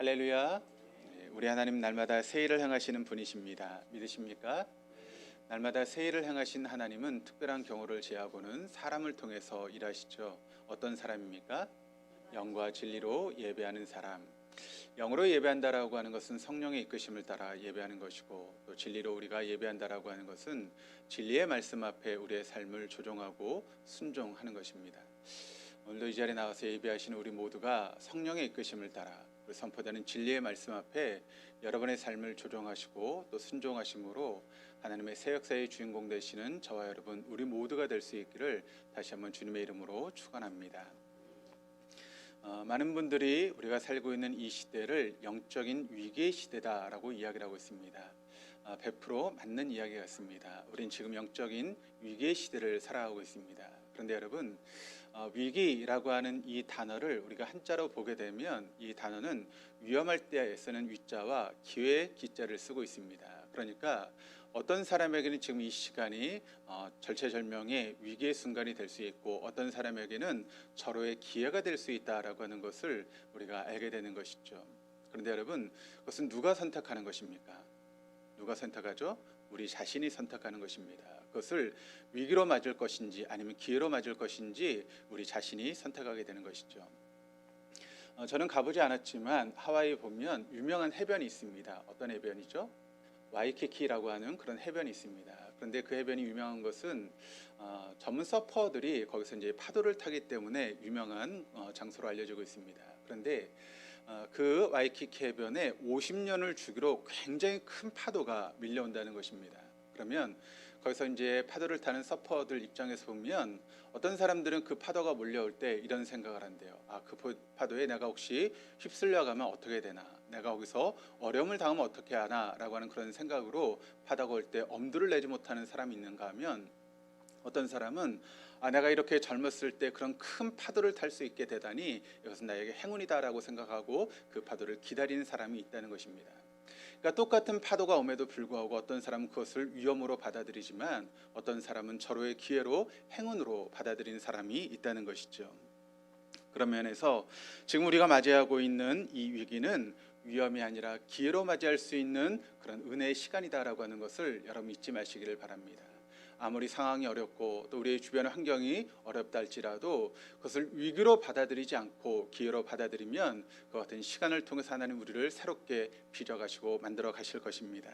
할렐루야. 우리 하나님 날마다 새 일을 행하시는 분이십니다. 믿으십니까? 날마다 새 일을 행하신 하나님은 특별한 경우를 제하고는 사람을 통해서 일하시죠. 어떤 사람입니까? 영과 진리로 예배하는 사람. 영으로 예배한다라고 하는 것은 성령의 이끄심을 따라 예배하는 것이고, 또 진리로 우리가 예배한다라고 하는 것은 진리의 말씀 앞에 우리의 삶을 조종하고 순종하는 것입니다. 오늘도 이 자리에 나와서 예배하시는 우리 모두가 성령의 이끄심을 따라 선포되는 진리의 말씀 앞에 여러분의 삶을 조종하시고 또 순종하심으로 하나님의 새 역사의 주인공 되시는 저와 여러분 우리 모두가 될 수 있기를 다시 한번 주님의 이름으로 축원합니다. 많은 분들이 우리가 살고 있는 이 시대를 영적인 위기의 시대다라고 이야기를 하고 있습니다. 100% 맞는 이야기 같습니다. 우린 지금 영적인 위기의 시대를 살아가고 있습니다. 그런데 여러분, 위기라고 하는 이 단어를 우리가 한자로 보게 되면 이 단어는 위험할 때 쓰는 위자와 기회의 기자를 쓰고 있습니다. 그러니까 어떤 사람에게는 지금 이 시간이 절체절명의 위기의 순간이 될 수 있고, 어떤 사람에게는 절호의 기회가 될 수 있다라고 하는 것을 우리가 알게 되는 것이죠. 그런데 여러분, 그것은 누가 선택하는 것입니까? 누가 선택하죠? 우리 자신이 선택하는 것입니다. 그것을 위기로 맞을 것인지 아니면 기회로 맞을 것인지 우리 자신이 선택하게 되는 것이죠. 저는 가보지 않았지만 하와이에 보면 유명한 해변이 있습니다. 어떤 해변이죠? 와이키키라고 하는 그런 해변이 있습니다. 그런데 그 해변이 유명한 것은 전문 서퍼들이 거기서 이제 파도를 타기 때문에 유명한 장소로 알려지고 있습니다. 그런데 그 와이키키 해변에 50년을 주기로 굉장히 큰 파도가 밀려온다는 것입니다. 그러면 거기서 이제 파도를 타는 서퍼들 입장에서 보면 어떤 사람들은 그 파도가 몰려올 때 이런 생각을 한대요. 그 파도에 내가 혹시 휩쓸려 가면 어떻게 되나, 내가 거기서 어려움을 당하면 어떻게 하나 라고 하는 그런 생각으로 파도가 올 때 엄두를 내지 못하는 사람이 있는가 하면, 어떤 사람은 내가 이렇게 젊었을 때 그런 큰 파도를 탈 수 있게 되다니 이것은 나에게 행운이다라고 생각하고 그 파도를 기다리는 사람이 있다는 것입니다. 그러니까 똑같은 파도가 옴에도 불구하고 어떤 사람은 그것을 위험으로 받아들이지만 어떤 사람은 절호의 기회로 행운으로 받아들이는 사람이 있다는 것이죠. 그런 면에서 지금 우리가 맞이하고 있는 이 위기는 위험이 아니라 기회로 맞이할 수 있는 그런 은혜의 시간이다라고 하는 것을 여러분 잊지 마시기를 바랍니다. 아무리 상황이 어렵고 또 우리의 주변 환경이 어렵다 할지라도 그것을 위기로 받아들이지 않고 기회로 받아들이면 그 같은 시간을 통해서 하나님 우리를 새롭게 빚어가시고 만들어 가실 것입니다.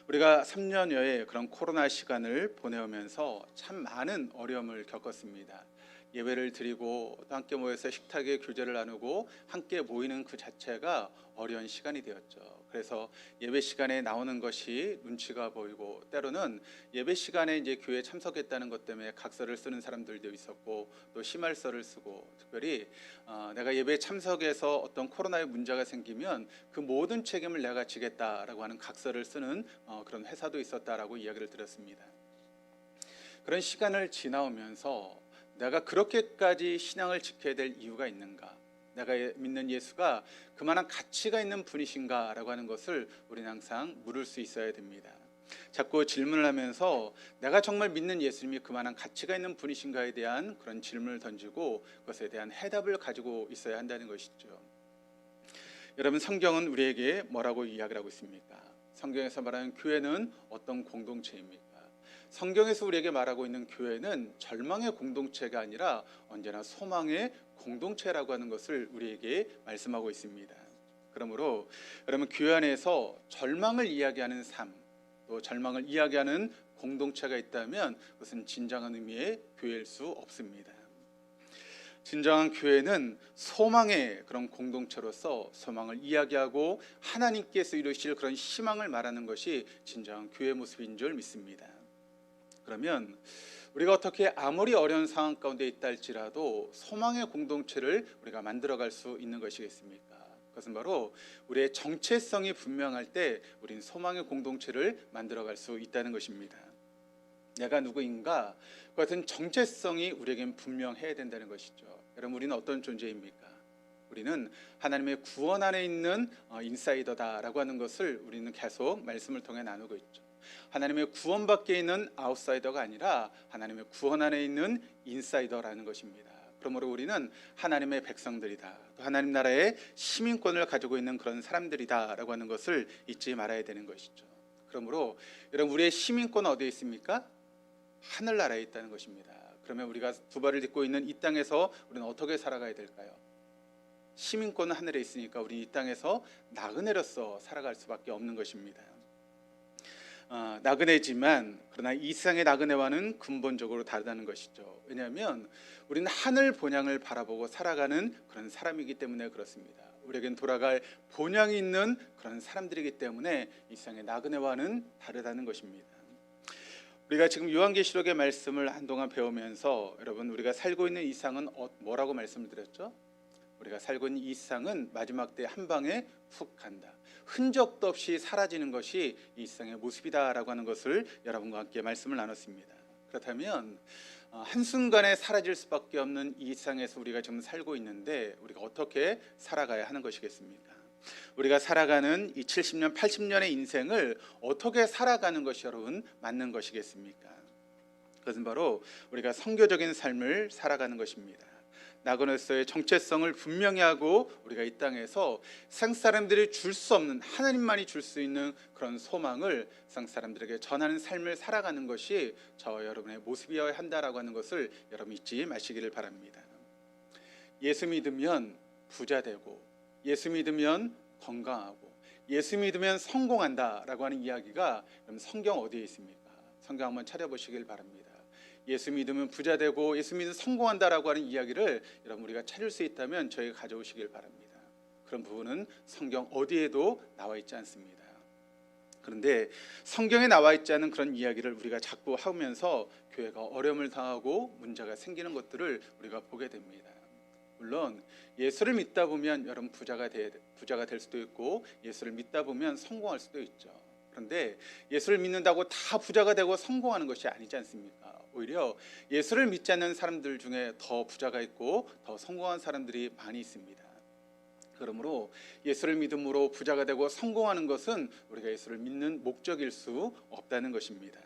우리가 3년여의 그런 코로나 시간을 보내오면서 참 많은 어려움을 겪었습니다. 예배를 드리고 또 함께 모여서 식탁에 교제를 나누고 함께 모이는 그 자체가 어려운 시간이 되었죠. 그래서 예배 시간에 나오는 것이 눈치가 보이고, 때로는 예배 시간에 이제 교회에 참석했다는 것 때문에 각서를 쓰는 사람들도 있었고, 또 심할서를 쓰고, 특별히 내가 예배에 참석해서 어떤 코로나의 문제가 생기면 그 모든 책임을 내가 지겠다라고 하는 각서를 쓰는 그런 회사도 있었다라고 이야기를 들었습니다. 그런 시간을 지나오면서 내가 그렇게까지 신앙을 지켜야 될 이유가 있는가? 내가 믿는 예수가 그만한 가치가 있는 분이신가? 라고 하는 것을 우리는 항상 물을 수 있어야 됩니다. 자꾸 질문을 하면서 내가 정말 믿는 예수님이 그만한 가치가 있는 분이신가에 대한 그런 질문을 던지고 그것에 대한 해답을 가지고 있어야 한다는 것이죠. 여러분, 성경은 우리에게 뭐라고 이야기를 하고 있습니까? 성경에서 말하는 교회는 어떤 공동체입니까? 성경에서 우리에게 말하고 있는 교회는 절망의 공동체가 아니라 언제나 소망의 공동체라고 하는 것을 우리에게 말씀하고 있습니다. 그러므로 여러분, 교회 안에서 절망을 이야기하는 삶, 또 절망을 이야기하는 공동체가 있다면 그것은 진정한 의미의 교회일 수 없습니다. 진정한 교회는 소망의 그런 공동체로서 소망을 이야기하고 하나님께서 이루실 그런 희망을 말하는 것이 진정한 교회의 모습인 줄 믿습니다. 그러면 우리가 어떻게 아무리 어려운 상황 가운데 있다 할지라도 소망의 공동체를 우리가 만들어갈 수 있는 것이겠습니까? 그것은 바로 우리의 정체성이 분명할 때 우리는 소망의 공동체를 만들어갈 수 있다는 것입니다. 내가 누구인가? 그 같은 정체성이 우리에겐 분명해야 된다는 것이죠. 여러분, 우리는 어떤 존재입니까? 우리는 하나님의 구원 안에 있는 인사이더다라고 하는 것을 우리는 계속 말씀을 통해 나누고 있죠. 하나님의 구원 밖에 있는 아웃사이더가 아니라 하나님의 구원 안에 있는 인사이더라는 것입니다. 그러므로 우리는 하나님의 백성들이다. 또 하나님 나라의 시민권을 가지고 있는 그런 사람들이다라고 하는 것을 잊지 말아야 되는 것이죠. 그러므로 여러분, 우리의 시민권은 어디에 있습니까? 하늘나라에 있다는 것입니다. 그러면 우리가 두 발을 딛고 있는 이 땅에서 우리는 어떻게 살아가야 될까요? 시민권은 하늘에 있으니까 우리 이 땅에서 나그네로서 살아갈 수밖에 없는 것입니다. 나그네지만 그러나 이 세상의 나그네와는 근본적으로 다르다는 것이죠. 왜냐하면 우리는 하늘 본향을 바라보고 살아가는 그런 사람이기 때문에 그렇습니다. 우리에겐 돌아갈 본향이 있는 그런 사람들이기 때문에 이 세상의 나그네와는 다르다는 것입니다. 우리가 지금 요한계시록의 말씀을 한동안 배우면서 여러분, 우리가 살고 있는 이 세상은 뭐라고 말씀을 드렸죠? 우리가 살고 있는 이 세상은 마지막 때 한 방에 훅 간다. 흔적도 없이 사라지는 것이 이 세상의 모습이다라고 하는 것을 여러분과 함께 말씀을 나눴습니다. 그렇다면 한순간에 사라질 수밖에 없는 이 세상에서 우리가 지금 살고 있는데 우리가 어떻게 살아가야 하는 것이겠습니까? 우리가 살아가는 이 70년, 80년의 인생을 어떻게 살아가는 것이 여러분 맞는 것이겠습니까? 그것은 바로 우리가 선교적인 삶을 살아가는 것입니다. 나그네로서의 정체성을 분명히 하고 우리가 이 땅에서 세상 사람들이 줄 수 없는, 하나님만이 줄 수 있는 그런 소망을 세상 사람들에게 전하는 삶을 살아가는 것이 저와 여러분의 모습이어야 한다라고 하는 것을 여러분 잊지 마시기를 바랍니다. 예수 믿으면 부자 되고, 예수 믿으면 건강하고, 예수 믿으면 성공한다라고 하는 이야기가 여러분 성경 어디에 있습니까? 성경 한번 찾아보시길 바랍니다. 예수 믿으면 부자 되고 예수 믿으면 성공한다라고 하는 이야기를 여러분 우리가 찾을 수 있다면 저희가 가져오시길 바랍니다. 그런 부분은 성경 어디에도 나와 있지 않습니다. 그런데 성경에 나와 있지 않은 그런 이야기를 우리가 자꾸 하면서 교회가 어려움을 당하고 문제가 생기는 것들을 우리가 보게 됩니다. 물론 예수를 믿다 보면 여러분 부자가 될 수도 있고, 예수를 믿다 보면 성공할 수도 있죠. 그런데 예수를 믿는다고 다 부자가 되고 성공하는 것이 아니지 않습니까? 오히려 예수를 믿지 않는 사람들 중에 더 부자가 있고 더 성공한 사람들이 많이 있습니다. 그러므로 예수를 믿음으로 부자가 되고 성공하는 것은 우리가 예수를 믿는 목적일 수 없다는 것입니다.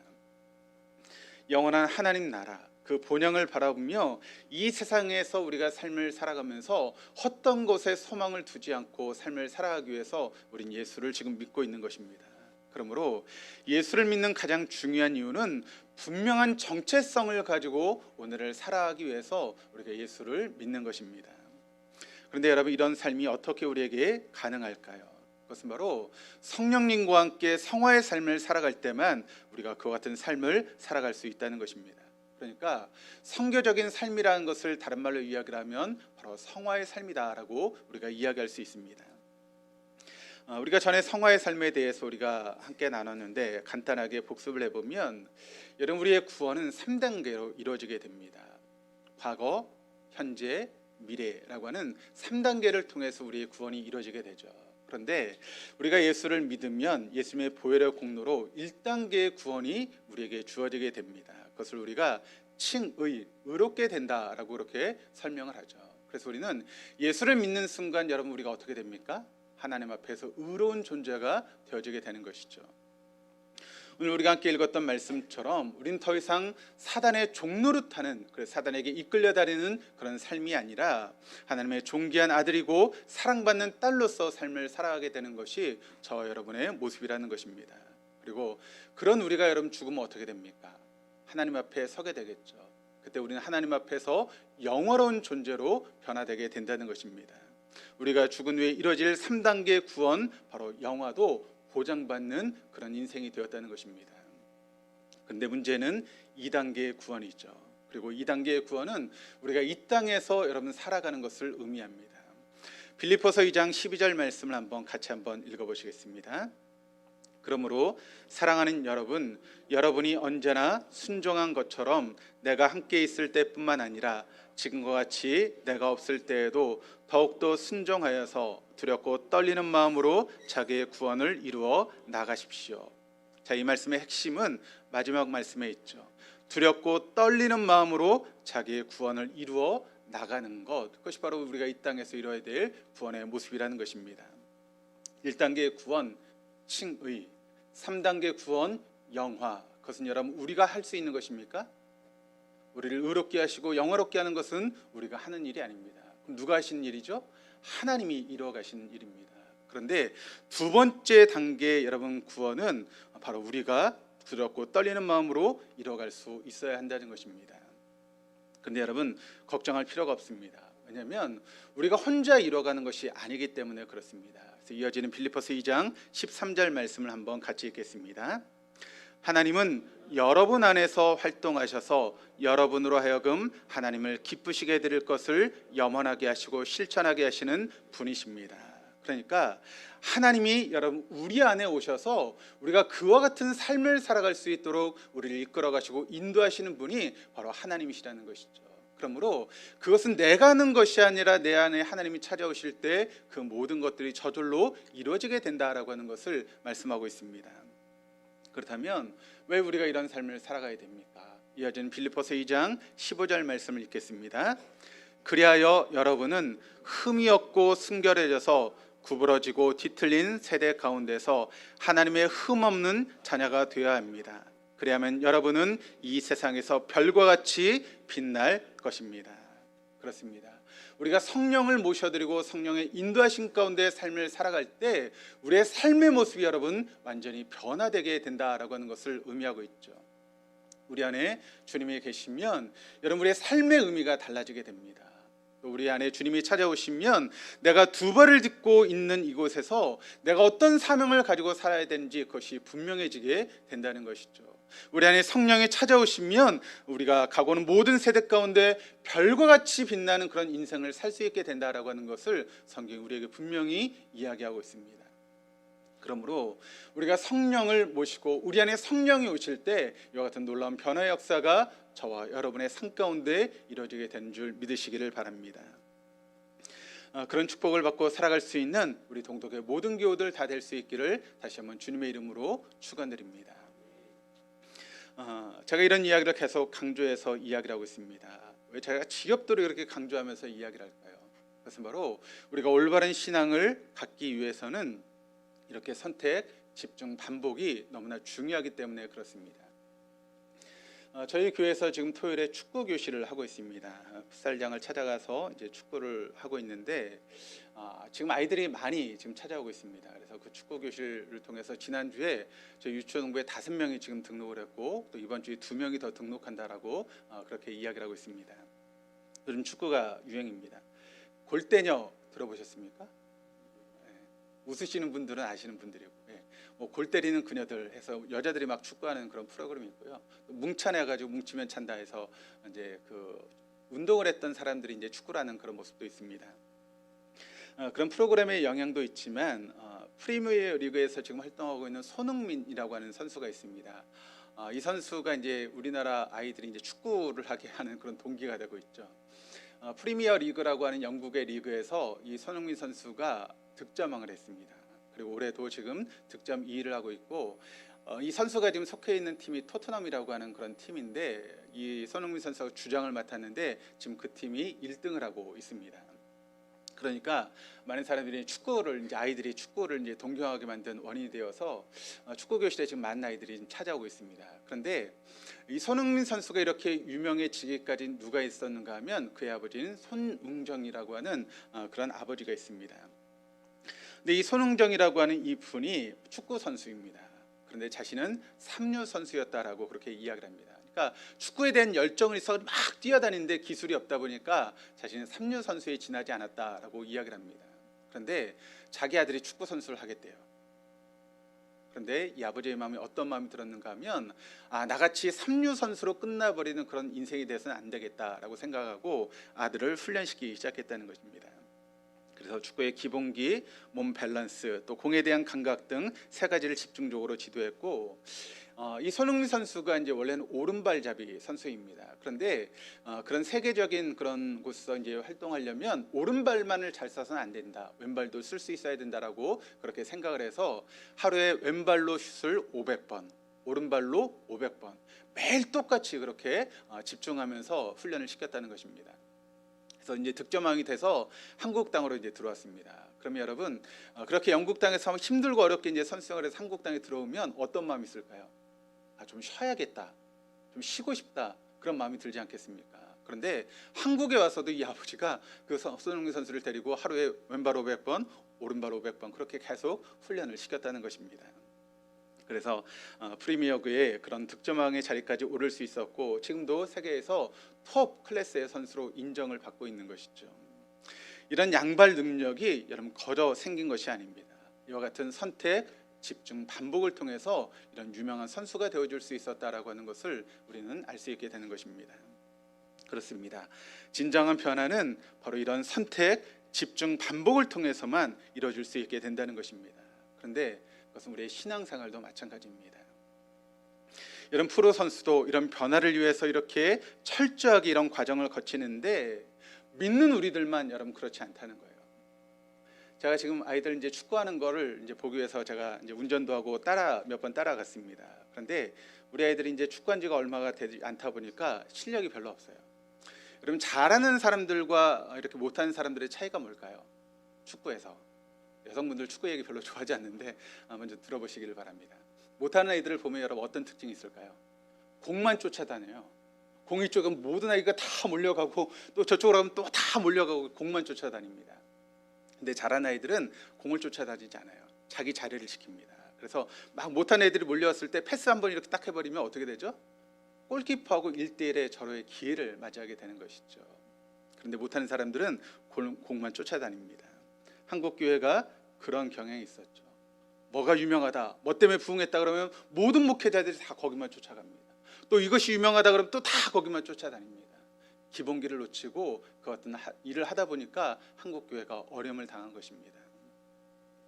영원한 하나님 나라, 그 본향을 바라보며 이 세상에서 우리가 삶을 살아가면서 헛된 것에 소망을 두지 않고 삶을 살아가기 위해서 우린 예수를 지금 믿고 있는 것입니다. 그러므로 예수를 믿는 가장 중요한 이유는 분명한 정체성을 가지고 오늘을 살아가기 위해서 우리가 예수를 믿는 것입니다. 그런데 여러분, 이런 삶이 어떻게 우리에게 가능할까요? 그것은 바로 성령님과 함께 성화의 삶을 살아갈 때만 우리가 그와 같은 삶을 살아갈 수 있다는 것입니다. 그러니까 성교적인 삶이라는 것을 다른 말로 이야기를 하면 바로 성화의 삶이다라고 우리가 이야기할 수 있습니다. 우리가 전에 성화의 삶에 대해서 우리가 함께 나눴는데 간단하게 복습을 해보면 여러분, 우리의 구원은 3단계로 이루어지게 됩니다. 과거, 현재, 미래라고 하는 3단계를 통해서 우리의 구원이 이루어지게 되죠. 그런데 우리가 예수를 믿으면 예수님의 보혈의 공로로 1단계의 구원이 우리에게 주어지게 됩니다. 그것을 우리가 칭의, 의롭게 된다라고 그렇게 설명을 하죠. 그래서 우리는 예수를 믿는 순간 여러분 우리가 어떻게 됩니까? 하나님 앞에서 의로운 존재가 되어지게 되는 것이죠. 오늘 우리가 함께 읽었던 말씀처럼 우리는 더 이상 사단의 종노릇하는, 사단에게 이끌려 다니는 그런 삶이 아니라 하나님의 존귀한 아들이고 사랑받는 딸로서 삶을 살아가게 되는 것이 저와 여러분의 모습이라는 것입니다. 그리고 그런 우리가 여러분 죽으면 어떻게 됩니까? 하나님 앞에 서게 되겠죠. 그때 우리는 하나님 앞에서 영원한 존재로 변화되게 된다는 것입니다. 우리가 죽은 후에 이루어질 3단계 구원, 바로 영화도 보장받는 그런 인생이 되었다는 것입니다. 그런데 문제는 2단계의 구원이죠. 그리고 2단계의 구원은 우리가 이 땅에서 여러분 살아가는 것을 의미합니다. 빌립보서 2장 12절 말씀을 같이 한번 읽어보시겠습니다. 그러므로 사랑하는 여러분, 여러분이 언제나 순종한 것처럼 내가 함께 있을 때뿐만 아니라 지금과 같이 내가 없을 때에도 더욱더 순종하여서 두렵고 떨리는 마음으로 자기의 구원을 이루어 나가십시오. 자, 이 말씀의 핵심은 마지막 말씀에 있죠. 두렵고 떨리는 마음으로 자기의 구원을 이루어 나가는 것, 그것이 바로 우리가 이 땅에서 이루어야 될 구원의 모습이라는 것입니다. 1단계의 구원, 칭의, 3단계 구원, 영화. 그것은 여러분 우리가 할 수 있는 것입니까? 우리를 의롭게 하시고 영화롭게 하는 것은 우리가 하는 일이 아닙니다. 그럼 누가 하시는 일이죠? 하나님이 이루어 가시는 일입니다. 그런데 두 번째 단계 여러분 구원은 바로 우리가 두렵고 떨리는 마음으로 이뤄갈 수 있어야 한다는 것입니다. 그런데 여러분 걱정할 필요가 없습니다. 왜냐하면 우리가 혼자 이뤄가는 것이 아니기 때문에 그렇습니다. 그래서 이어지는 빌립보서 2장 13절 말씀을 한번 같이 읽겠습니다. 하나님은 여러분 안에서 활동하셔서 여러분으로 하여금 하나님을 기쁘시게 해드릴 것을 염원하게 하시고 실천하게 하시는 분이십니다. 그러니까 하나님이 여러분 우리 안에 오셔서 우리가 그와 같은 삶을 살아갈 수 있도록 우리를 이끌어 가시고 인도하시는 분이 바로 하나님이시라는 것이죠. 그러므로 그것은 내가 하는 것이 아니라 내 안에 하나님이 찾아오실 때 그 모든 것들이 저절로 이루어지게 된다라고 하는 것을 말씀하고 있습니다. 그렇다면 왜 우리가 이런 삶을 살아가야 됩니까? 이어지는 빌립보서 2장 15절 말씀을 읽겠습니다. 그리하여 여러분은 흠이 없고 순결해져서 구부러지고 뒤틀린 세대 가운데서 하나님의 흠 없는 자녀가 되어야 합니다. 그래야만 여러분은 이 세상에서 별과 같이 빛날 것입니다. 그렇습니다. 우리가 성령을 모셔드리고 성령의 인도하신 가운데 삶을 살아갈 때 우리의 삶의 모습이 여러분 완전히 변화되게 된다라고 하는 것을 의미하고 있죠. 우리 안에 주님이 계시면 여러분 우리의 삶의 의미가 달라지게 됩니다. 우리 안에 주님이 찾아오시면 내가 두 발을 딛고 있는 이곳에서 내가 어떤 사명을 가지고 살아야 되는지 그것이 분명해지게 된다는 것이죠. 우리 안에 성령이 찾아오시면 우리가 가고 오는 모든 세대 가운데 별과 같이 빛나는 그런 인생을 살 수 있게 된다라고 하는 것을 성경이 우리에게 분명히 이야기하고 있습니다. 그러므로 우리가 성령을 모시고 우리 안에 성령이 오실 때 이와 같은 놀라운 변화의 역사가 저와 여러분의 삶 가운데 이루어지게 되는 줄 믿으시기를 바랍니다. 그런 축복을 받고 살아갈 수 있는 우리 동독의 모든 교우들 다 될 수 있기를 다시 한번 주님의 이름으로 축원드립니다. 제가 이런 이야기를 계속 강조해서 이야기를 하고 있습니다. 왜 제가 지겹도록 이렇게 강조하면서 이야기를 할까요? 그것은 바로 우리가 올바른 신앙을 갖기 위해서는 이렇게 선택, 집중, 반복이 너무나 중요하기 때문에 그렇습니다. 저희 교회에서 지금 토요일에 축구 교실을 하고 있습니다. 풋살장을 찾아가서 이제 축구를 하고 있는데 지금 아이들이 많이 지금 찾아오고 있습니다. 그래서 그 축구 교실을 통해서 지난주에 저희 유치원부에 5명이 지금 등록을 했고 또 이번 주에 2명이 더 등록한다라고 그렇게 이야기를 하고 있습니다. 요즘 축구가 유행입니다. 골대녀 들어보셨습니까? 웃으시는 분들은 아시는 분들이고, 골 때리는 그녀들 해서 여자들이 막 축구하는 그런 프로그램이 있고요. 뭉찬해 가지고 뭉치면 찬다 해서 이제 그 운동을 했던 사람들이 이제 축구를 하는 그런 모습도 있습니다. 그런 프로그램의 영향도 있지만 프리미어 리그에서 지금 활동하고 있는 손흥민이라고 하는 선수가 있습니다. 이 선수가 이제 우리나라 아이들이 이제 축구를 하게 하는 그런 동기가 되고 있죠. 프리미어 리그라고 하는 영국의 리그에서 이 손흥민 선수가 득점왕을 했습니다. 그리고 올해도 지금 득점 2위를 하고 있고 이 선수가 지금 속해 있는 팀이 토트넘이라고 하는 그런 팀인데 이 손흥민 선수가 주장을 맡았는데 지금 그 팀이 1등을 하고 있습니다. 그러니까 많은 사람들이 축구를 이제 아이들이 축구를 이제 동경하게 만든 원인이 되어서 축구 교실에 지금 많은 아이들이 지금 찾아오고 있습니다. 그런데 이 손흥민 선수가 이렇게 유명해지기까지 누가 있었는가 하면 그의 아버지는 손웅정이라고 하는 그런 아버지가 있습니다. 근데 이 손흥정이라고 하는 이 분이 축구 선수입니다. 그런데 자신은 삼류 선수였다라고 그렇게 이야기를 합니다. 그러니까 축구에 대한 열정을 있어 막 뛰어다니는데 기술이 없다 보니까 자신은 삼류 선수에 지나지 않았다라고 이야기를 합니다. 그런데 자기 아들이 축구 선수를 하겠대요. 그런데 이 아버지의 마음에 어떤 마음이 들었는가 하면 나같이 삼류 선수로 끝나버리는 그런 인생이 돼서는 안 되겠다라고 생각하고 아들을 훈련시키기 시작했다는 것입니다. 그래서 축구의 기본기, 몸 밸런스, 또 공에 대한 감각 등 3가지를 집중적으로 지도했고 이 손흥민 선수가 이제 원래는 오른발잡이 선수입니다. 그런데 그런 세계적인 그런 곳에서 이제 활동하려면 오른발만을 잘 써서는 안 된다. 왼발도 쓸 수 있어야 된다라고 그렇게 생각을 해서 하루에 왼발로 슛을 500번, 오른발로 500번 매일 똑같이 그렇게 집중하면서 훈련을 시켰다는 것입니다. 그래서 이제 득점왕이 돼서 한국 땅으로 이제 들어왔습니다. 그러면 여러분 그렇게 영국 땅에서 힘들고 어렵게 이제 선수생활에서 한국 땅에 들어오면 어떤 마음이 있을까요? 좀 쉬어야겠다, 좀 쉬고 싶다, 그런 마음이 들지 않겠습니까? 그런데 한국에 와서도 이 아버지가 그 손흥민 선수를 데리고 하루에 왼발 500번, 오른발 500번 그렇게 계속 훈련을 시켰다는 것입니다. 그래서 프리미어그의 그런 득점왕의 자리까지 오를 수 있었고 지금도 세계에서 톱 클래스의 선수로 인정을 받고 있는 것이죠. 이런 양발 능력이 여러분 거저 생긴 것이 아닙니다. 이와 같은 선택, 집중, 반복을 통해서 이런 유명한 선수가 되어줄 수 있었다라고 하는 것을 우리는 알 수 있게 되는 것입니다. 그렇습니다. 진정한 변화는 바로 이런 선택, 집중, 반복을 통해서만 이루어질 수 있게 된다는 것입니다. 그런데 그것은 우리의 신앙생활도 마찬가지입니다. 이런 프로 선수도 이런 변화를 위해서 이렇게 철저하게 이런 과정을 거치는데 믿는 우리들만 여러분 그렇지 않다는 거예요. 제가 지금 아이들 이제 축구하는 거를 이제 보기 위해서 제가 이제 운전도 하고 몇 번 따라갔습니다. 그런데 우리 아이들이 이제 축구한 지가 얼마가 되지 않다 보니까 실력이 별로 없어요. 여러분 잘하는 사람들과 이렇게 못하는 사람들의 차이가 뭘까요? 축구에서 여성분들 축구 얘기 별로 좋아하지 않는데 먼저 들어보시기를 바랍니다. 못하는 아이들을 보면 여러분 어떤 특징이 있을까요? 공만 쫓아다녀요. 공이 쪽은 모든 아이가 다 몰려가고 또 저쪽으로 가면 또 다 몰려가고 공만 쫓아다닙니다. 근데 잘하는 아이들은 공을 쫓아다니지 않아요. 자기 자리를 지킵니다. 그래서 막 못하는 애들이 몰려왔을 때 패스 한번 이렇게 딱 해버리면 어떻게 되죠? 골키퍼하고 1대1의 절호의 기회를 맞이하게 되는 것이죠. 그런데 못하는 사람들은 공만 쫓아다닙니다. 한국 교회가 그런 경향이 있었죠. 뭐가 유명하다, 뭐 때문에 부흥했다 그러면 모든 목회자들이 다 거기만 쫓아갑니다. 또 이것이 유명하다 그러면 또 다 거기만 쫓아다닙니다. 기본기를 놓치고 그 어떤 일을 하다 보니까 한국 교회가 어려움을 당한 것입니다.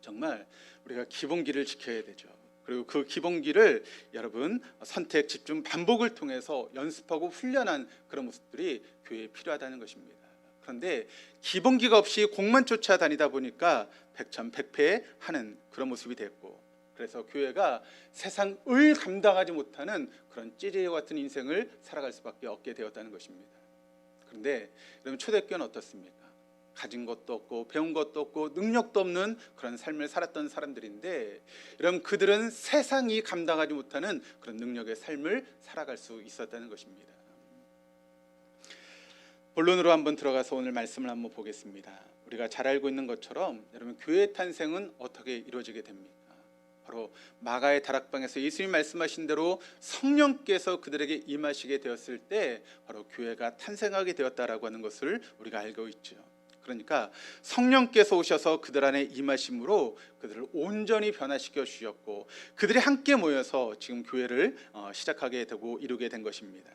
정말 우리가 기본기를 지켜야 되죠. 그리고 그 기본기를 여러분 선택, 집중, 반복을 통해서 연습하고 훈련한 그런 모습들이 교회에 필요하다는 것입니다. 그런데 기본기가 없이 공만 쫓아다니다 보니까 백전백패하는 그런 모습이 됐고, 그래서 교회가 세상을 감당하지 못하는 그런 찌질이 같은 인생을 살아갈 수밖에 없게 되었다는 것입니다. 그런데 여러분 초대교회는 어떻습니까? 가진 것도 없고 배운 것도 없고 능력도 없는 그런 삶을 살았던 사람들인데 여러분 그들은 세상이 감당하지 못하는 그런 능력의 삶을 살아갈 수 있었다는 것입니다. 본론으로 한번 들어가서 오늘 말씀을 한번 보겠습니다. 우리가 잘 알고 있는 것처럼 여러분 교회의 탄생은 어떻게 이루어지게 됩니까? 바로 마가의 다락방에서 예수님이 말씀하신 대로 성령께서 그들에게 임하시게 되었을 때 바로 교회가 탄생하게 되었다라고 하는 것을 우리가 알고 있죠. 그러니까 성령께서 오셔서 그들 안에 임하심으로 그들을 온전히 변화시켜 주셨고 그들이 함께 모여서 지금 교회를 시작하게 되고 이루게 된 것입니다.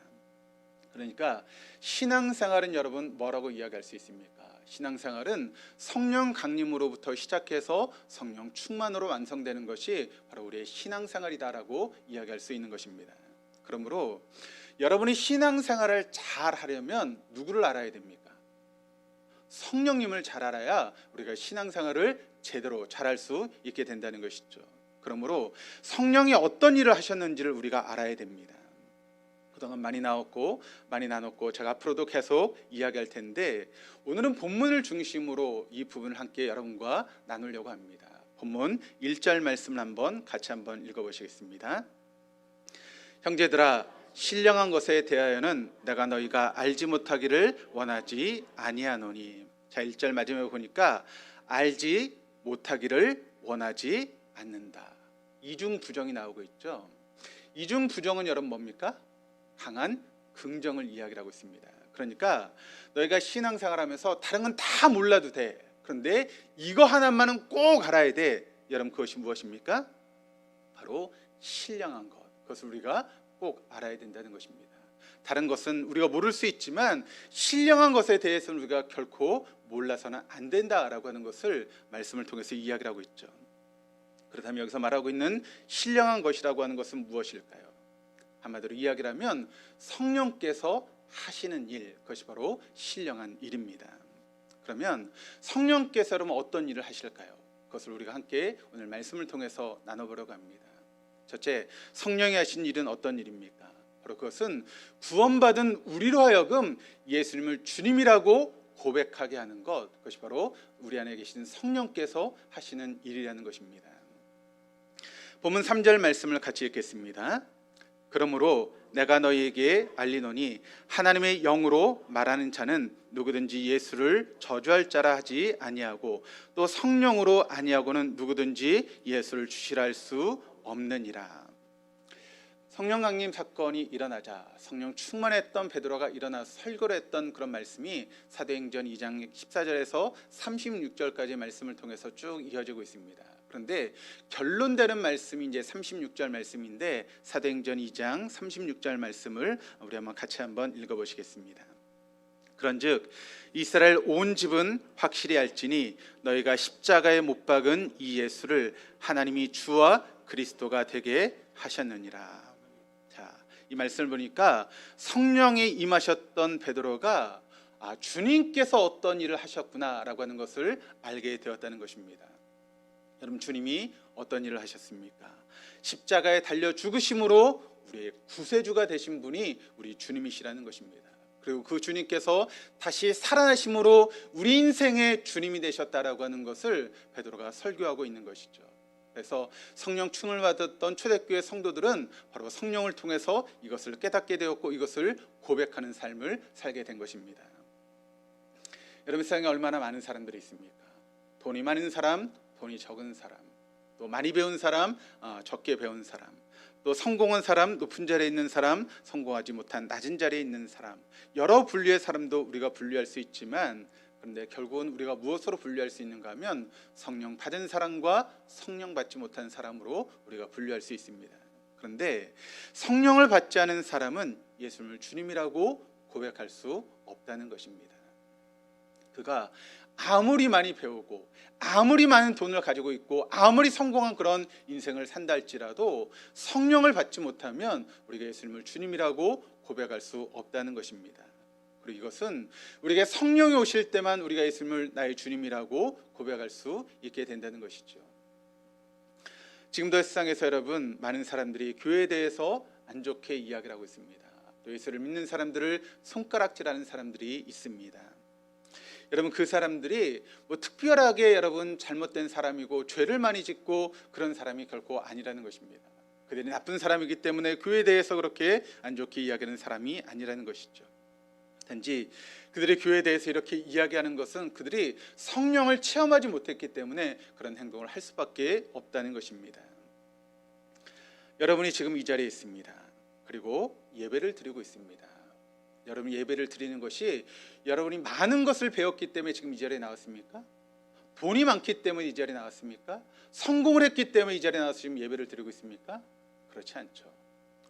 그러니까 신앙생활은 여러분 뭐라고 이야기할 수 있습니까? 신앙생활은 성령 강림으로부터 시작해서 성령 충만으로 완성되는 것이 바로 우리의 신앙생활이다라고 이야기할 수 있는 것입니다. 그러므로 여러분이 신앙생활을 잘 하려면 누구를 알아야 됩니까? 성령님을 잘 알아야 우리가 신앙생활을 제대로 잘할 수 있게 된다는 것이죠. 그러므로 성령이 어떤 일을 하셨는지를 우리가 알아야 됩니다. 그동안 많이 나눴고 제가 앞으로도 계속 이야기할 텐데 오늘은 본문을 중심으로 이 부분을 함께 여러분과 나누려고 합니다. 본문 1절 말씀을 같이 한번 읽어보시겠습니다. 형제들아 신령한 것에 대하여는 내가 너희가 알지 못하기를 원하지 아니하노니. 자 1절 마지막에 보니까 알지 못하기를 원하지 않는다. 이중 부정이 나오고 있죠. 이중 부정은 여러분 뭡니까? 강한 긍정을 이야기하고 있습니다. 그러니까 너희가 신앙생활하면서 다른 건 다 몰라도 돼. 그런데 이거 하나만은 꼭 알아야 돼. 여러분 그것이 무엇입니까? 바로 신령한 것. 그것을 우리가 꼭 알아야 된다는 것입니다. 다른 것은 우리가 모를 수 있지만 신령한 것에 대해서는 우리가 결코 몰라서는 안 된다라고 하는 것을 말씀을 통해서 이야기를 하고 있죠. 그렇다면 여기서 말하고 있는 신령한 것이라고 하는 것은 무엇일까요? 한마디로 이야기를 하면 성령께서 하시는 일, 그것이 바로 신령한 일입니다. 그러면 성령께서 여러분 어떤 일을 하실까요? 그것을 우리가 함께 오늘 말씀을 통해서 나눠보려고 합니다. 첫째, 성령이 하신 일은 어떤 일입니까? 바로 그것은 구원받은 우리로 하여금 예수님을 주님이라고 고백하게 하는 것, 그것이 바로 우리 안에 계신 성령께서 하시는 일이라는 것입니다. 본문 3절 말씀을 같이 읽겠습니다. 그러므로 내가 너희에게 알리노니 하나님의 영으로 말하는 자는 누구든지 예수를 저주할 자라 하지 아니하고 또 성령으로 아니하고는 누구든지 예수를 주시라 할 수 없느니라. 성령 강림 사건이 일어나자 성령 충만했던 베드로가 일어나서 설교를 했던 그런 말씀이 사도행전 2장 14절에서 36절까지의 말씀을 통해서 쭉 이어지고 있습니다. 그런데 결론되는 말씀이 이제 36절 말씀인데 사도행전 2장 36절 말씀을 우리 같이 한번 읽어보시겠습니다. 그런즉 이스라엘 온 집은 확실히 알지니 너희가 십자가에 못 박은 이 예수를 하나님이 주와 그리스도가 되게 하셨느니라. 이 말씀을 보니까 성령이 임하셨던 베드로가 주님께서 어떤 일을 하셨구나라고 하는 것을 알게 되었다는 것입니다. 여러분, 주님이 어떤 일을 하셨습니까? 십자가에 달려 죽으심으로 우리의 구세주가 되신 분이 우리 주님이시라는 것입니다. 그리고 그 주님께서 다시 살아나심으로 우리 인생의 주님이 되셨다라고 하는 것을 베드로가 설교하고 있는 것이죠. 그래서 성령 충을 받았던 초대교회 성도들은 바로 성령을 통해서 이것을 깨닫게 되었고 이것을 고백하는 삶을 살게 된 것입니다. 여러분, 세상에 얼마나 많은 사람들이 있습니까? 돈이 많은 사람, 돈이 적은 사람, 또 많이 배운 사람, 적게 배운 사람, 또 성공한 사람, 높은 자리에 있는 사람, 성공하지 못한 낮은 자리에 있는 사람, 여러 분류의 사람도 우리가 분류할 수 있지만, 그런데 결국은 우리가 무엇으로 분류할 수 있는가 하면 성령 받은 사람과 성령 받지 못한 사람으로 우리가 분류할 수 있습니다. 그런데 성령을 받지 않은 사람은 예수님을 주님이라고 고백할 수 없다는 것입니다. 그가 아무리 많이 배우고 아무리 많은 돈을 가지고 있고 아무리 성공한 그런 인생을 산다 할지라도 성령을 받지 못하면 우리가 예수님을 주님이라고 고백할 수 없다는 것입니다. 그리고 이것은 우리에게 성령이 오실 때만 우리가 예수님을 나의 주님이라고 고백할 수 있게 된다는 것이죠. 지금도 세상에서 여러분, 많은 사람들이 교회에 대해서 안 좋게 이야기를 하고 있습니다. 또 예수를 믿는 사람들을 손가락질하는 사람들이 있습니다. 여러분, 그 사람들이 특별하게 여러분 잘못된 사람이고 죄를 많이 짓고 그런 사람이 결코 아니라는 것입니다. 그들이 나쁜 사람이기 때문에 교회에 대해서 그렇게 안 좋게 이야기하는 사람이 아니라는 것이죠. 단지 그들의 교회에 대해서 이렇게 이야기하는 것은 그들이 성령을 체험하지 못했기 때문에 그런 행동을 할 수밖에 없다는 것입니다. 여러분이 지금 이 자리에 있습니다. 그리고 예배를 드리고 있습니다. 여러분, 예배를 드리는 것이 여러분이 많은 것을 배웠기 때문에 지금 이 자리에 나왔습니까? 돈이 많기 때문에 이 자리에 나왔습니까? 성공을 했기 때문에 이 자리에 나와서 지금 예배를 드리고 있습니까? 그렇지 않죠.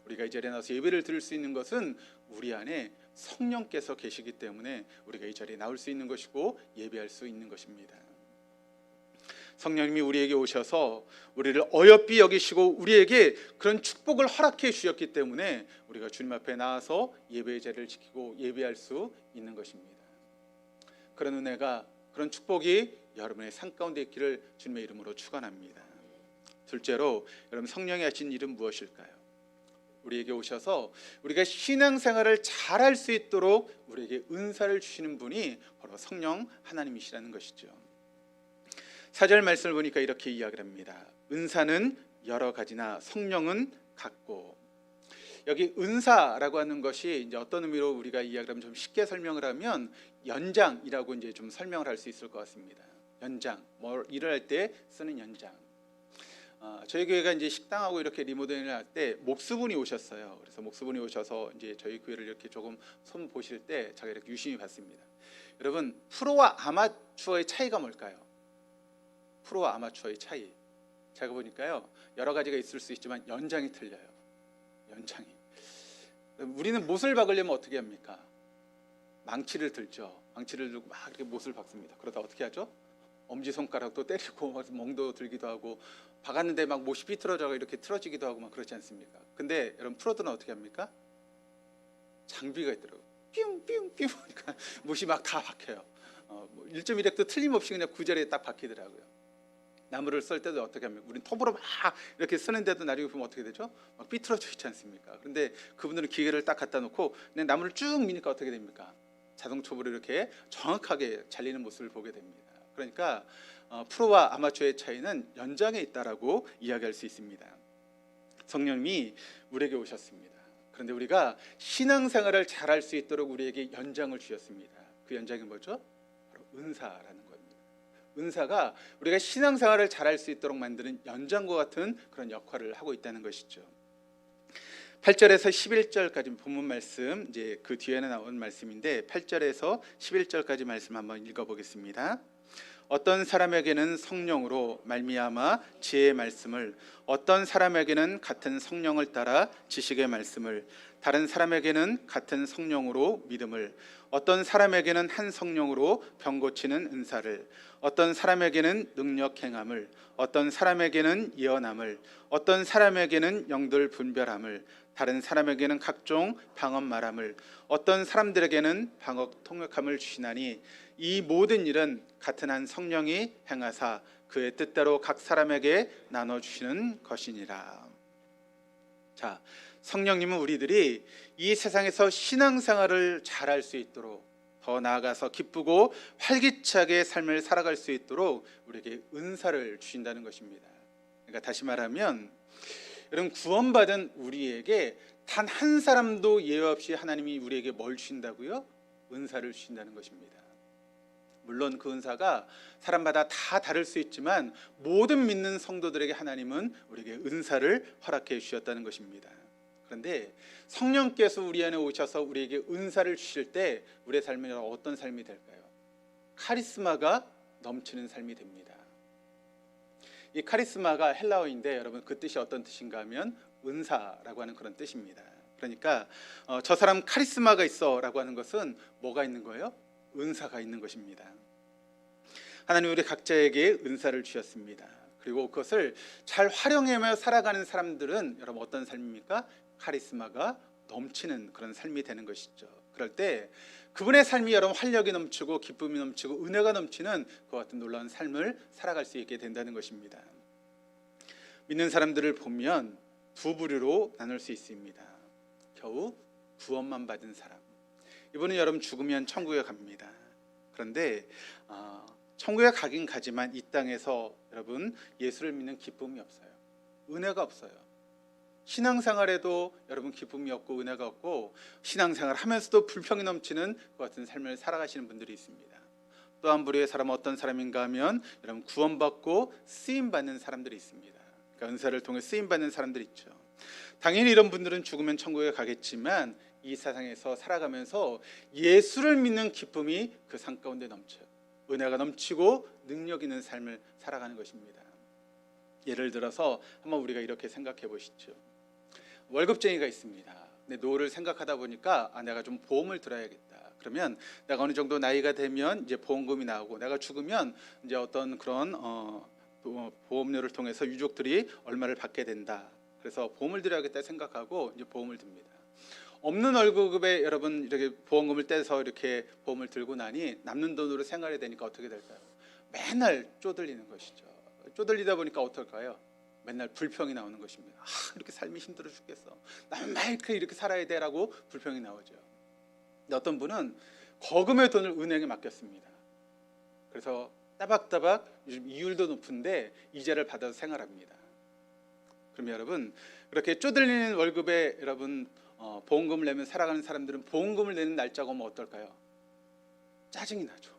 우리가 이 자리에 나와서 예배를 드릴 수 있는 것은 우리 안에 성령께서 계시기 때문에 우리가 이 자리에 나올 수 있는 것이고 예배할 수 있는 것입니다. 성령님이 우리에게 오셔서 우리를 어여삐 여기시고 우리에게 그런 축복을 허락해 주셨기 때문에 우리가 주님 앞에 나와서 예배의 자리를 지키고 예배할 수 있는 것입니다. 그런 은혜가, 그런 축복이 여러분의 삶 가운데 있기를 주님의 이름으로 축원합니다. 둘째로, 여러분, 성령이 하신 일은 무엇일까요? 우리에게 오셔서 우리가 신앙생활을 잘할 수 있도록 우리에게 은사를 주시는 분이 바로 성령 하나님이시라는 것이죠. 4절 말씀을 보니까 이렇게 이야기를 합니다. 은사는 여러 가지나 성령은 같고. 여기 은사라고 하는 것이 이제 어떤 의미로 우리가 이야기를 하면 좀 쉽게 설명을 하면 연장이라고 이제 좀 설명을 할 수 있을 것 같습니다. 연장, 일을 할 때 쓰는 연장. 저희 교회가 이제 식당하고 이렇게 리모델링을 할 때 목수분이 오셨어요. 그래서 목수분이 오셔서 이제 저희 교회를 이렇게 조금 손 보실 때 제가 이렇게 유심히 봤습니다. 여러분, 프로와 아마추어의 차이가 뭘까요? 프로와 아마추어의 차이. 제가 보니까요, 여러 가지가 있을 수 있지만 연장이 틀려요. 연장이. 우리는 못을 박으려면 어떻게 합니까? 망치를 들죠. 망치를 들고 막 이렇게 못을 박습니다. 그러다 어떻게 하죠? 엄지손가락도 때리고 멍도 들기도 하고, 박았는데 막 못이 삐뚤어져 이렇게 틀어지기도 하고 막 그렇지 않습니까? 근데 여러분, 프로들은 어떻게 합니까? 장비가 있더라고요. 뿅뿅뿅 그러니까 못이 막 다 박혀요. 1.1획도 틀림없이 그냥 그 자리에 딱 박히더라고요. 나무를 썰 때도 어떻게 합니까? 우린 톱으로 막 이렇게 쓰는데도 나중에 보면 어떻게 되죠? 막 삐뚤어져 있지 않습니까? 그런데 그분들은 기계를 딱 갖다 놓고 그냥 나무를 쭉 미니까 어떻게 됩니까? 자동톱으로 이렇게 정확하게 잘리는 모습을 보게 됩니다. 그러니까 프로와 아마추어의 차이는 연장에 있다라고 이야기할 수 있습니다. 성령님이 우리에게 오셨습니다. 그런데 우리가 신앙생활을 잘할 수 있도록 우리에게 연장을 주셨습니다. 그 연장이 뭐죠? 바로 은사라는 겁니다. 은사가 우리가 신앙생활을 잘할 수 있도록 만드는 연장과 같은 그런 역할을 하고 있다는 것이죠. 8절에서 11절까지 본문 말씀, 이제 그 뒤에는 나온 말씀인데 8절에서 11절까지 말씀 한번 읽어보겠습니다. 어떤 사람에게는 성령으로 말미암아 지혜의 말씀을, 어떤 사람에게는 같은 성령을 따라 지식의 말씀을, 다른 사람에게는 같은 성령으로 믿음을, 어떤 사람에게는 한 성령으로 병 고치는 은사를, 어떤 사람에게는 능력 행함을, 어떤 사람에게는 예언함을, 어떤 사람에게는 영들 분별함을, 다른 사람에게는 각종 방언 말함을, 어떤 사람들에게는 방언 통역함을 주시나니 이 모든 일은 같은 한 성령이 행하사 그의 뜻대로 각 사람에게 나눠주시는 것이니라. 자, 성령님은 우리들이 이 세상에서 신앙생활을 잘할 수 있도록, 더 나아가서 기쁘고 활기차게 삶을 살아갈 수 있도록 우리에게 은사를 주신다는 것입니다. 그러니까 다시 말하면 여러분, 구원받은 우리에게 단 한 사람도 예외 없이 하나님이 우리에게 뭘 주신다고요? 은사를 주신다는 것입니다. 물론 그 은사가 사람마다 다 다를 수 있지만 모든 믿는 성도들에게 하나님은 우리에게 은사를 허락해 주셨다는 것입니다. 그런데 성령께서 우리 안에 오셔서 우리에게 은사를 주실 때 우리의 삶은 어떤 삶이 될까요? 카리스마가 넘치는 삶이 됩니다. 이 카리스마가 헬라어인데 여러분, 그 뜻이 어떤 뜻인가 하면 은사라고 하는 그런 뜻입니다. 그러니까 저 사람 카리스마가 있어 라고 하는 것은 뭐가 있는 거예요? 은사가 있는 것입니다. 하나님 우리 각자에게 은사를 주셨습니다. 그리고 그것을 잘 활용하며 살아가는 사람들은 여러분 어떤 삶입니까? 카리스마가 넘치는 그런 삶이 되는 것이죠. 그럴 때 그분의 삶이 여러분 활력이 넘치고 기쁨이 넘치고 은혜가 넘치는 그와 같은 놀라운 삶을 살아갈 수 있게 된다는 것입니다. 믿는 사람들을 보면 두 부류로 나눌 수 있습니다. 겨우 구원만 받은 사람, 이분은 여러분 죽으면 천국에 갑니다. 그런데 천국에 가긴 가지만 이 땅에서 여러분 예수를 믿는 기쁨이 없어요. 은혜가 없어요. 신앙생활에도 여러분 기쁨이 없고 은혜가 없고 신앙생활 하면서도 불평이 넘치는 그 같은 삶을 살아가시는 분들이 있습니다. 또 한 부류의 사람은 어떤 사람인가 하면 여러분 구원받고 쓰임받는 사람들이 있습니다. 그러니까 은사를 통해 쓰임받는 사람들이 있죠. 당연히 이런 분들은 죽으면 천국에 가겠지만 이 세상에서 살아가면서 예수를 믿는 기쁨이 그 삶 가운데 넘쳐요. 은혜가 넘치고 능력 있는 삶을 살아가는 것입니다. 예를 들어서 한번 우리가 이렇게 생각해 보시죠. 월급쟁이가 있습니다. 근데 노후를 생각하다 보니까 내가 좀 보험을 들어야겠다. 그러면 내가 어느 정도 나이가 되면 이제 보험금이 나오고 내가 죽으면 이제 어떤 그런 보험료를 통해서 유족들이 얼마를 받게 된다. 그래서 보험을 들여야겠다 생각하고 이제 보험을 듭니다. 없는 월급에 여러분 이렇게 보험금을 떼서 이렇게 보험을 들고 나니 남는 돈으로 생활해야 되니까 어떻게 될까요? 맨날 쪼들리는 것이죠. 쪼들리다 보니까 어떨까요? 맨날 불평이 나오는 것입니다. 이렇게 삶이 힘들어 죽겠어. 나는 매일 이렇게 살아야 돼라고 불평이 나오죠. 근데 어떤 분은 거금의 돈을 은행에 맡겼습니다. 그래서 따박따박 요즘 이율도 높은데 이자를 받아서 생활합니다. 그럼 여러분 그렇게 쪼들리는 월급에 여러분 보험금을 내면 살아가는 사람들은 보험금을 내는 날짜가 오면 어떨까요? 짜증이 나죠.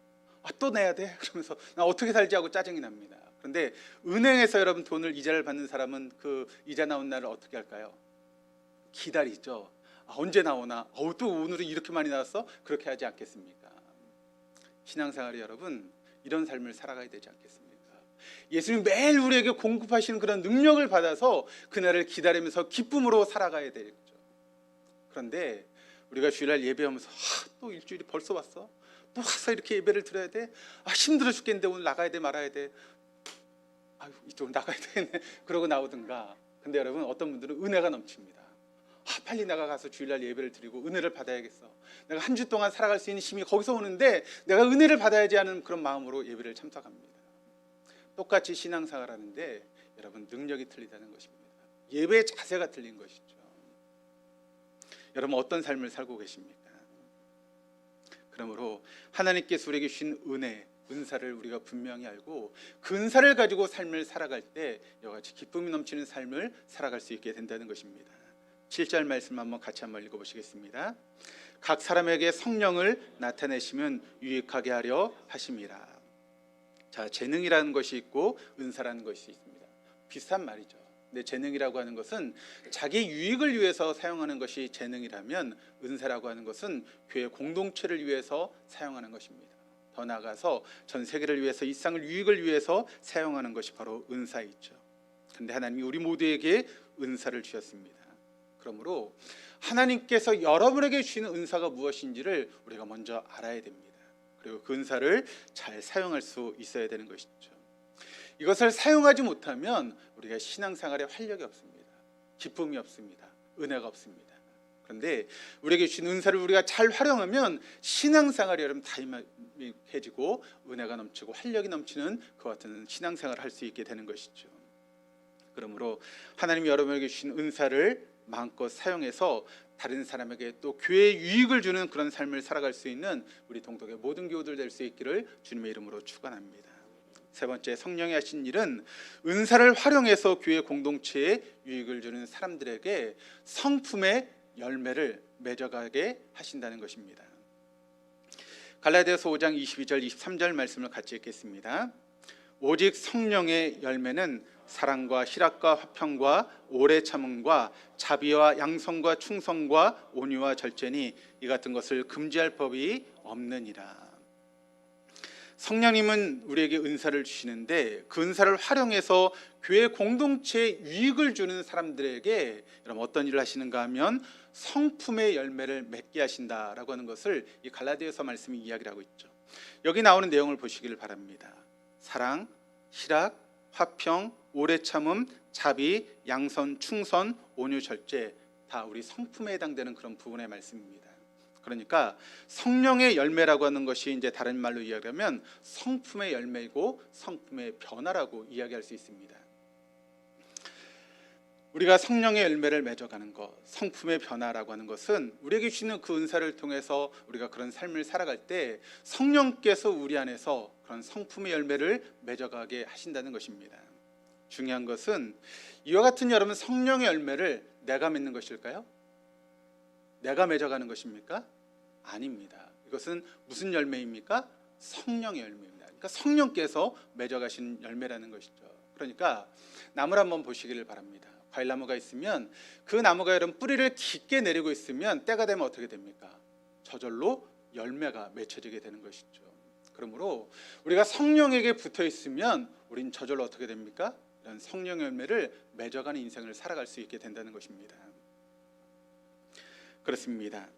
또 내야 돼? 그러면서 나 어떻게 살지 하고 짜증이 납니다. 그런데 은행에서 여러분 돈을 이자를 받는 사람은 그 이자 나온 날을 어떻게 할까요? 기다리죠. 언제 나오나? 또 오늘은 이렇게 많이 나왔어? 그렇게 하지 않겠습니까? 신앙생활이 여러분 이런 삶을 살아가야 되지 않겠습니까? 예수님 매일 우리에게 공급하시는 그런 능력을 받아서 그날을 기다리면서 기쁨으로 살아가야 되겠죠. 그런데 우리가 주일날 예배하면서 또 일주일이 벌써 왔어? 또 와서 이렇게 예배를 드려야 돼? 힘들어 죽겠는데 오늘 나가야 돼 말아야 돼? 이쪽으로 나가야 되겠네. 그러고 나오든가. 근데 여러분 어떤 분들은 은혜가 넘칩니다. 빨리 나가서 주일날 예배를 드리고 은혜를 받아야겠어. 내가 한 주 동안 살아갈 수 있는 힘이 거기서 오는데 내가 은혜를 받아야지 하는 그런 마음으로 예배를 참석합니다. 똑같이 신앙생활 하는데 여러분 능력이 틀리다는 것입니다. 예배의 자세가 틀린 것이죠. 여러분 어떤 삶을 살고 계십니까? 그러므로 하나님께서 우리에게 주신 은사를 우리가 분명히 알고 그 은사를 가지고 삶을 살아갈 때 이와 같이 기쁨이 넘치는 삶을 살아갈 수 있게 된다는 것입니다. 7절 말씀 한번 같이 한번 읽어보시겠습니다. 각 사람에게 성령을 나타내시면 유익하게 하려 하심이라. 자, 재능이라는 것이 있고 은사라는 것이 있습니다. 비슷한 말이죠. 근데 재능이라고 하는 것은 자기 유익을 위해서 사용하는 것이 재능이라면, 은사라고 하는 것은 교회 공동체를 위해서 사용하는 것입니다. 더 나아가서 전 세계를 위해서, 이 세상을 유익을 위해서 사용하는 것이 바로 은사이죠. 그런데 하나님이 우리 모두에게 은사를 주셨습니다. 그러므로 하나님께서 여러분에게 주시는 은사가 무엇인지를 우리가 먼저 알아야 됩니다. 그리고 그 은사를 잘 사용할 수 있어야 되는 것이죠. 이것을 사용하지 못하면 우리가 신앙생활에 활력이 없습니다. 기쁨이 없습니다. 은혜가 없습니다. 그런데 우리에게 주신 은사를 우리가 잘 활용하면 신앙생활이 여러분 다임해지고 은혜가 넘치고 활력이 넘치는 그와 같은 신앙생활을 할 수 있게 되는 것이죠. 그러므로 하나님이 여러분에게 주신 은사를 마음껏 사용해서 다른 사람에게 또 교회에 유익을 주는 그런 삶을 살아갈 수 있는 우리 동독의 모든 교우들 될 수 있기를 주님의 이름으로 축원합니다. 세 번째, 성령이 하신 일은 은사를 활용해서 교회 공동체에 유익을 주는 사람들에게 성품의 열매를 맺어가게 하신다는 것입니다. 갈라디아서 5장 22절 23절 말씀을 같이 읽겠습니다. 오직 성령의 열매는 사랑과 희락과 화평과 오래 참음과 자비와 양성과 충성과 온유와 절제니 이 같은 것을 금지할 법이 없느니라. 성령님은 우리에게 은사를 주시는데 그 은사를 활용해서 교회 공동체에 유익을 주는 사람들에게 여러분 어떤 일을 하시는가 하면 성품의 열매를 맺게 하신다라고 하는 것을 이 갈라디아서 말씀이 이야기를 하고 있죠. 여기 나오는 내용을 보시기를 바랍니다. 사랑, 희락, 화평, 오래 참음, 자비, 양선, 충선, 온유, 절제, 다 우리 성품에 해당되는 그런 부분의 말씀입니다. 그러니까 성령의 열매라고 하는 것이 이제 다른 말로 이야기하면 성품의 열매이고 성품의 변화라고 이야기할 수 있습니다. 우리가 성령의 열매를 맺어가는 것, 성품의 변화라고 하는 것은 우리에게 주시는 그 은사를 통해서 우리가 그런 삶을 살아갈 때 성령께서 우리 안에서 그런 성품의 열매를 맺어가게 하신다는 것입니다. 중요한 것은 이와 같은 여러분 성령의 열매를 내가 맺는 것일까요? 내가 맺어가는 것입니까? 아닙니다. 이것은 무슨 열매입니까? 성령의 열매입니다. 그러니까 성령께서 맺어가신 열매라는 것이죠. 그러니까 나무를 한번 보시기를 바랍니다. 과일나무가 있으면 그 나무가 여러분 뿌리를 깊게 내리고 있으면 때가 되면 어떻게 됩니까? 저절로 열매가 맺혀지게 되는 것이죠. 그러므로 우리가 성령에게 붙어 있으면 우린 저절로 어떻게 됩니까? 이런 성령의 열매를 맺어가는 인생을 살아갈 수 있게 된다는 것입니다. 그렇습니다.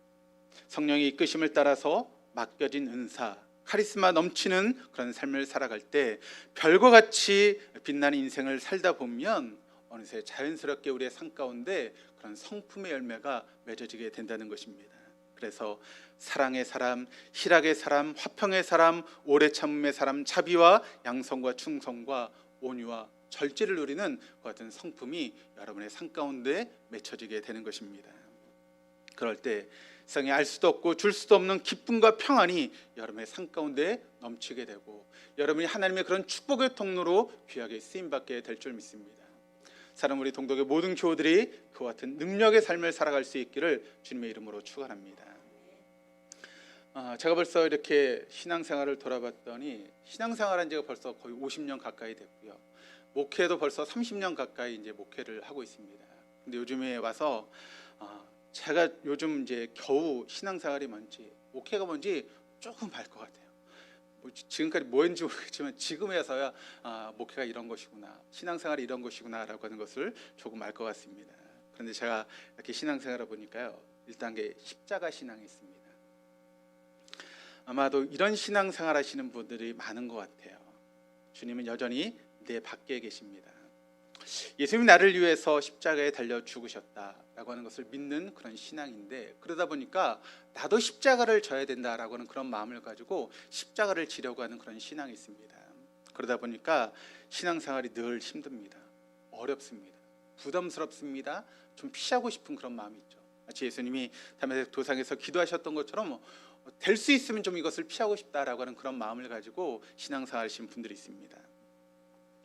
성령의 이끄심을 따라서 맡겨진 은사, 카리스마 넘치는 그런 삶을 살아갈 때 별과 같이 빛나는 인생을 살다 보면 어느새 자연스럽게 우리의 삶 가운데 그런 성품의 열매가 맺어지게 된다는 것입니다. 그래서 사랑의 사람, 희락의 사람, 화평의 사람, 오래 참음의 사람, 자비와 양성과 충성과 온유와 절제를 누리는 그 같은 성품이 여러분의 삶 가운데 맺혀지게 되는 것입니다. 그럴 때 세상에 알 수도 없고 줄 수도 없는 기쁨과 평안이 여러분의 삶 가운데 넘치게 되고 여러분이 하나님의 그런 축복의 통로로 귀하게 쓰임받게 될 줄 믿습니다. 사랑 우리 동독의 모든 교우들이 그와 같은 능력의 삶을 살아갈 수 있기를 주님의 이름으로 축원합니다. 제가 벌써 이렇게 신앙생활을 돌아봤더니 신앙생활한 지가 벌써 거의 50년 가까이 됐고요. 목회도 벌써 30년 가까이 이제 목회를 하고 있습니다. 근데 요즘에 와서 제가 요즘 이제 겨우 신앙생활이 뭔지 목회가 뭔지 조금 알 것 같아요. 지금까지 뭐 했는지 모르겠지만 지금에서야 목회가 이런 것이구나, 신앙생활이 이런 것이구나라고 하는 것을 조금 알 것 같습니다. 그런데 제가 이렇게 신앙생활을 보니까요, 1단계 십자가 신앙이 있습니다. 아마도 이런 신앙생활 하시는 분들이 많은 것 같아요. 주님은 여전히 내 밖에 계십니다. 예수님이 나를 위해서 십자가에 달려 죽으셨다라고 하는 것을 믿는 그런 신앙인데, 그러다 보니까 나도 십자가를 져야 된다라고 하는 그런 마음을 가지고 십자가를 지려고 하는 그런 신앙이 있습니다. 그러다 보니까 신앙생활이 늘 힘듭니다. 어렵습니다. 부담스럽습니다. 좀 피하고 싶은 그런 마음이 있죠. 마치 예수님이 다메섹 도상에서 기도하셨던 것처럼 될 수 있으면 좀 이것을 피하고 싶다라고 하는 그런 마음을 가지고 신앙생활 하시는 분들이 있습니다.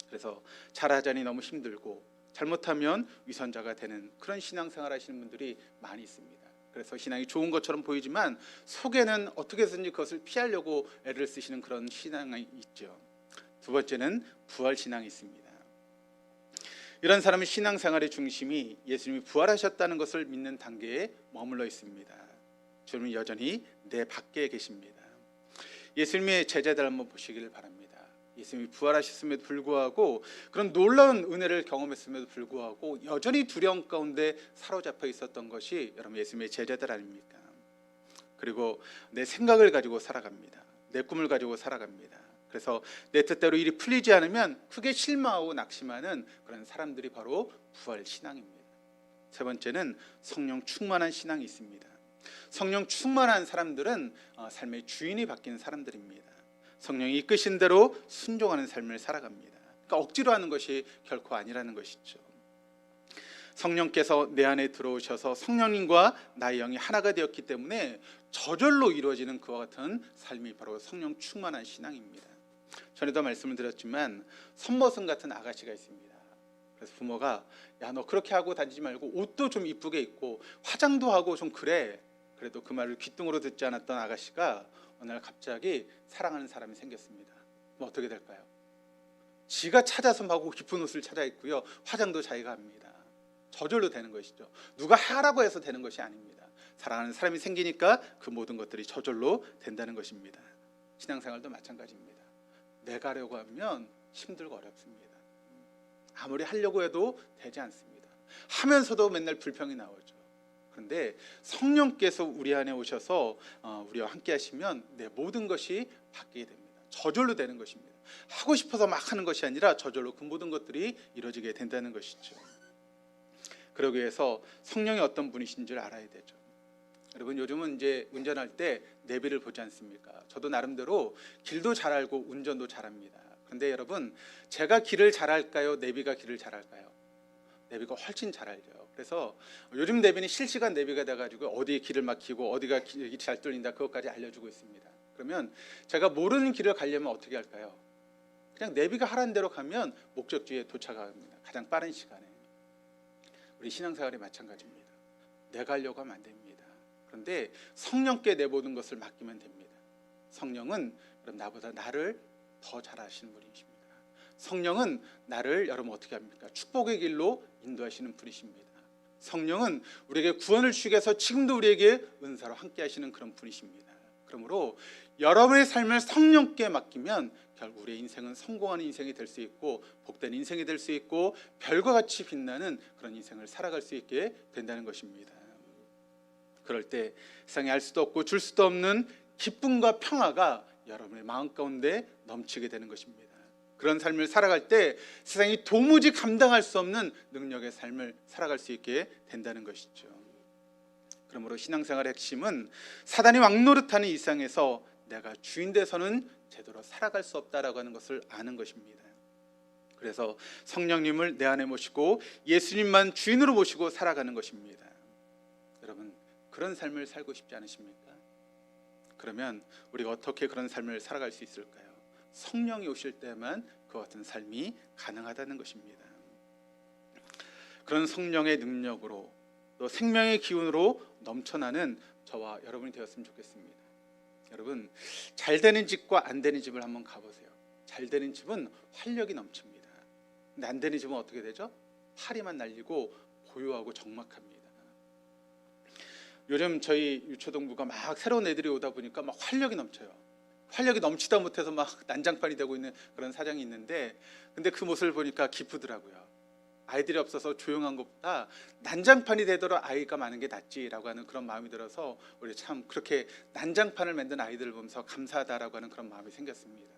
그래서 잘하자니 너무 힘들고 잘못하면 위선자가 되는 그런 신앙생활 하시는 분들이 많이 있습니다. 그래서 신앙이 좋은 것처럼 보이지만 속에는 어떻게 해서든지 그것을 피하려고 애를 쓰시는 그런 신앙이 있죠. 두 번째는 부활 신앙이 있습니다. 이런 사람은 신앙생활의 중심이 예수님이 부활하셨다는 것을 믿는 단계에 머물러 있습니다. 주님은 여전히 내 밖에 계십니다. 예수님의 제자들 한번 보시기를 바랍니다. 예수님이 부활하셨음에도 불구하고 그런 놀라운 은혜를 경험했음에도 불구하고 여전히 두려움 가운데 사로잡혀 있었던 것이 여러분 예수님의 제자들 아닙니까? 그리고 내 생각을 가지고 살아갑니다. 내 꿈을 가지고 살아갑니다. 그래서 내 뜻대로 일이 풀리지 않으면 크게 실망하고 낙심하는 그런 사람들이 바로 부활 신앙입니다. 세 번째는 성령 충만한 신앙이 있습니다. 성령 충만한 사람들은 삶의 주인이 바뀐 사람들입니다. 성령이 이끄신 대로 순종하는 삶을 살아갑니다. 그러니까 억지로 하는 것이 결코 아니라는 것이죠. 성령께서 내 안에 들어오셔서 성령님과 나의 영이 하나가 되었기 때문에 저절로 이루어지는 그와 같은 삶이 바로 성령 충만한 신앙입니다. 전에도 말씀을 드렸지만 선머슴 같은 아가씨가 있습니다. 그래서 부모가 야, 너 그렇게 하고 다니지 말고 옷도 좀 이쁘게 입고 화장도 하고 좀 그래. 그래도 그 말을 귓등으로 듣지 않았던 아가씨가 어느 날 갑자기 사랑하는 사람이 생겼습니다. 그럼 어떻게 될까요? 지가 찾아서 막 깊은 옷을 찾아 입고요. 화장도 자기가 합니다. 저절로 되는 것이죠. 누가 하라고 해서 되는 것이 아닙니다. 사랑하는 사람이 생기니까 그 모든 것들이 저절로 된다는 것입니다. 신앙생활도 마찬가지입니다. 내가 하려고 하면 힘들고 어렵습니다. 아무리 하려고 해도 되지 않습니다. 하면서도 맨날 불평이 나오죠. 그런데 성령께서 우리 안에 오셔서 우리와 함께 하시면 내 모든 것이 바뀌게 됩니다. 저절로 되는 것입니다. 하고 싶어서 막 하는 것이 아니라 저절로 그 모든 것들이 이루어지게 된다는 것이죠. 그러기 위해서 성령이 어떤 분이신 줄 알아야 되죠. 여러분 요즘은 이제 운전할 때 내비를 보지 않습니까? 저도 나름대로 길도 잘 알고 운전도 잘합니다. 그런데 여러분 제가 길을 잘 알까요? 내비가 길을 잘 알까요? 내비가 훨씬 잘 알죠. 그래서 요즘 내비는 실시간 내비가 돼가지고 어디에 길을 막히고 어디가 길이 잘 뚫린다 그것까지 알려주고 있습니다. 그러면 제가 모르는 길을 가려면 어떻게 할까요? 그냥 내비가 하라는 대로 가면 목적지에 도착합니다. 가장 빠른 시간에. 우리 신앙생활이 마찬가지입니다. 내가 하려고 하면 안 됩니다. 그런데 성령께 내 모든 것을 맡기면 됩니다. 성령은 그럼 나보다 나를 더 잘 아시는 분이십니다. 성령은 나를 여러분 어떻게 합니까? 축복의 길로 인도하시는 분이십니다. 성령은 우리에게 구원을 주시기 위해서 지금도 우리에게 은사로 함께 하시는 그런 분이십니다. 그러므로 여러분의 삶을 성령께 맡기면 결국 우리의 인생은 성공하는 인생이 될 수 있고 복된 인생이 될 수 있고 별과 같이 빛나는 그런 인생을 살아갈 수 있게 된다는 것입니다. 그럴 때 세상에 알 수도 없고 줄 수도 없는 기쁨과 평화가 여러분의 마음 가운데 넘치게 되는 것입니다. 그런 삶을 살아갈 때 세상이 도무지 감당할 수 없는 능력의 삶을 살아갈 수 있게 된다는 것이죠. 그러므로 신앙생활의 핵심은 사단이 왕노릇하는 이 세상에서 내가 주인 돼서는 제대로 살아갈 수 없다라고 하는 것을 아는 것입니다. 그래서 성령님을 내 안에 모시고 예수님만 주인으로 모시고 살아가는 것입니다. 여러분 그런 삶을 살고 싶지 않으십니까? 그러면 우리가 어떻게 그런 삶을 살아갈 수 있을까요? 성령이 오실 때만 그 같은 삶이 가능하다는 것입니다. 그런 성령의 능력으로 또 생명의 기운으로 넘쳐나는 저와 여러분이 되었으면 좋겠습니다. 여러분 잘 되는 집과 안 되는 집을 한번 가보세요. 잘 되는 집은 활력이 넘칩니다. 근데 안 되는 집은 어떻게 되죠? 파리만 날리고 고요하고 적막합니다. 요즘 저희 유초동부가 막 새로운 애들이 오다 보니까 막 활력이 넘쳐요. 활력이 넘치다 못해서 막 난장판이 되고 있는 그런 사정이 있는데 근데 그 모습을 보니까 기쁘더라고요. 아이들이 없어서 조용한 것보다 난장판이 되도록 아이가 많은 게 낫지라고 하는 그런 마음이 들어서 우리 참 그렇게 난장판을 만든 아이들을 보면서 감사하다라고 하는 그런 마음이 생겼습니다.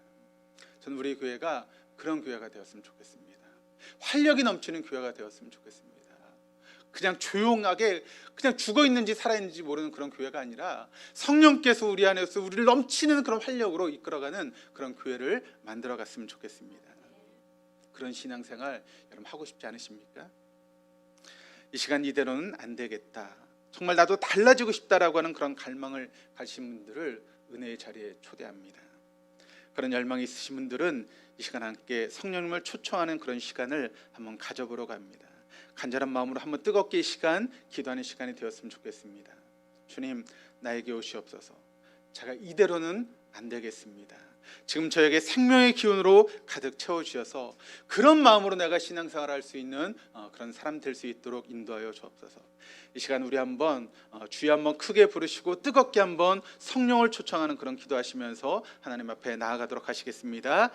저는 우리 교회가 그런 교회가 되었으면 좋겠습니다. 활력이 넘치는 교회가 되었으면 좋겠습니다. 그냥 조용하게 그냥 죽어있는지 살아있는지 모르는 그런 교회가 아니라 성령께서 우리 안에서 우리를 넘치는 그런 활력으로 이끌어가는 그런 교회를 만들어갔으면 좋겠습니다. 그런 신앙생활 여러분 하고 싶지 않으십니까? 이 시간 이대로는 안 되겠다, 정말 나도 달라지고 싶다라고 하는 그런 갈망을 가진 분들을 은혜의 자리에 초대합니다. 그런 열망이 있으신 분들은 이 시간 함께 성령님을 초청하는 그런 시간을 한번 가져보러 갑니다. 간절한 마음으로 한번 뜨겁게 이 시간 기도하는 시간이 되었으면 좋겠습니다. 주님, 나에게 오시옵소서. 제가 이대로는 안 되겠습니다. 지금 저에게 생명의 기운으로 가득 채워주셔서 그런 마음으로 내가 신앙생활을 할 수 있는 그런 사람 될 수 있도록 인도하여 주옵소서. 이 시간 우리 한번 주여 한번 크게 부르시고 뜨겁게 한번 성령을 초청하는 그런 기도하시면서 하나님 앞에 나아가도록 하시겠습니다.